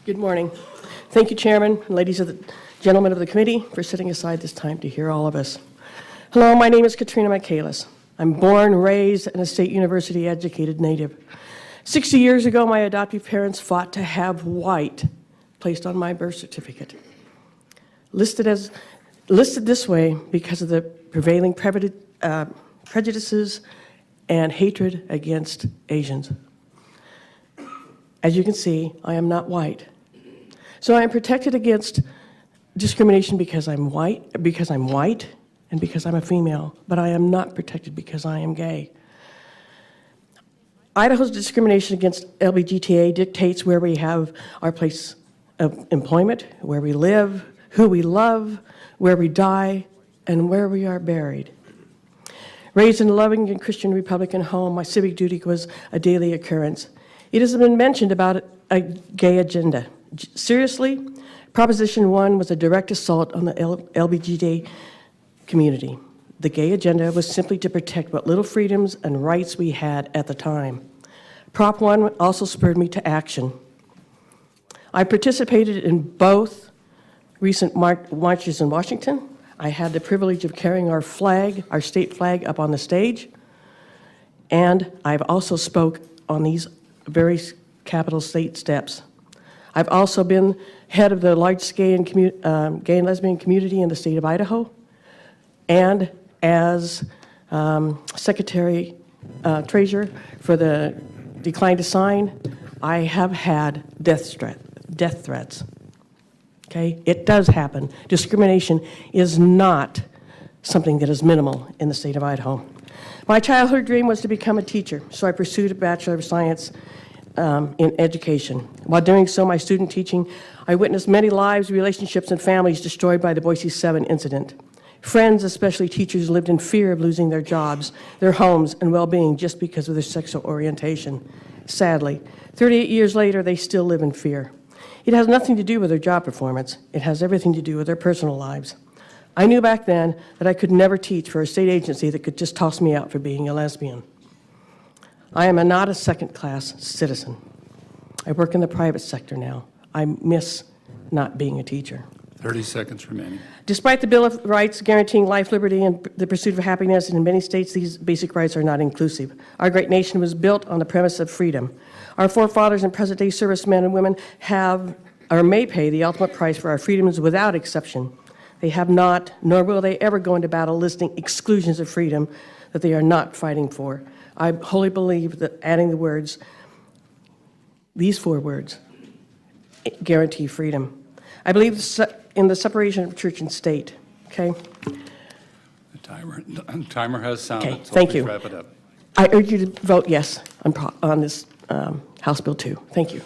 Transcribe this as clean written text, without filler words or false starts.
Good morning. Thank you, Chairman, and ladies and gentlemen of the committee, for setting aside this time to hear all of us. Hello, my name is Katrina McKayless. I'm born, raised, and a State University educated native. 60 years ago, my adoptive parents fought to have white placed on my birth certificate. Listed this way because of the prevailing prejudices and hatred against Asians. As you can see, I am not white. So I am protected against discrimination because I'm white, and because I'm a female, but I am not protected because I am gay. Idaho's discrimination against LGBTQIA dictates where we have our place of employment, where we live, who we love, where we die, and where we are buried. Raised in a loving and Christian Republican home, my civic duty was a daily occurrence. It has been mentioned about a gay agenda. Seriously, Proposition 1 was a direct assault on the LGBTQIA community. The gay agenda was simply to protect what little freedoms and rights we had at the time. Prop 1 also spurred me to action. I participated in both recent marches in Washington. I had the privilege of carrying our flag, our state flag, up on the stage, and I've also spoke on these very Capitol state steps. I've also been head of the largest gay and lesbian community in the state of Idaho, and as Secretary Treasurer for the Decline to Sign, I have had death threats. Okay, it does happen. Discrimination is not something that is minimal in the state of Idaho. My childhood dream was to become a teacher, so I pursued a Bachelor of Science in education. While doing so, my student teaching, I witnessed many lives, relationships, and families destroyed by the Boise 7 incident. Friends, especially teachers, lived in fear of losing their jobs, their homes, and well-being just because of their sexual orientation. Sadly, 38 years later, they still live in fear. It has nothing to do with their job performance. It has everything to do with their personal lives. I knew back then that I could never teach for a state agency that could just toss me out for being a lesbian. I am not a second-class citizen. I work in the private sector now. I miss not being a teacher. 30 seconds remaining. Despite the Bill of Rights guaranteeing life, liberty, and the pursuit of happiness, and in many states these basic rights are not inclusive. Our great nation was built on the premise of freedom. Our forefathers and present-day servicemen and women have or may pay the ultimate price for our freedoms without exception. They have not, nor will they ever go into battle listing exclusions of freedom that they are not fighting for. I wholly believe that adding the words, these 4 words, guarantee freedom. I believe in the separation of church and state, okay? The timer has sounded, Okay, so thank please you. wrap it up. I urge you to vote yes on this House Bill 2. Thank you.